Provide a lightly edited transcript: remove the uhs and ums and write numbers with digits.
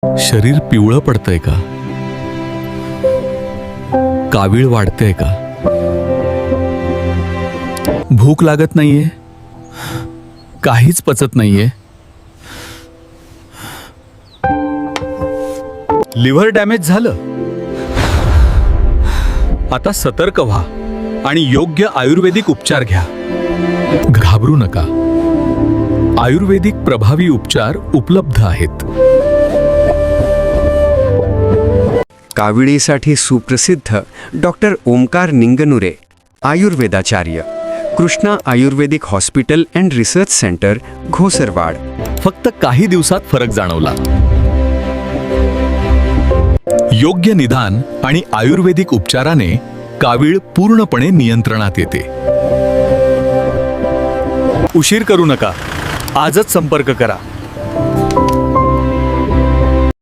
शरीर पिवळं पडतंय का? कावीळ वाढतेय का? भूक लागत नाहीये? काहीच पचत नाहीये? लिव्हर डॅमेज झालं? आता सतर्क व्हा आणि योग्य आयुर्वेदिक उपचार घ्या. घाबरू नका. आयुर्वेदिक प्रभावी उपचार उपलब्ध आहेत. काविळीसाठी सुप्रसिद्ध डॉक्टर ओमकार निंगनुरे, आयुर्वेदाचार्य, Krishna Ayurvedic hospital and research centre, Ghosarwad. फक्त काही दिवसात फरक जाणवला. योग्य निदान आणि आयुर्वेदिक उपचाराने कावीळ पूर्णपणे नियंत्रणात येते. उशीर करू नका. आजच संपर्क करा.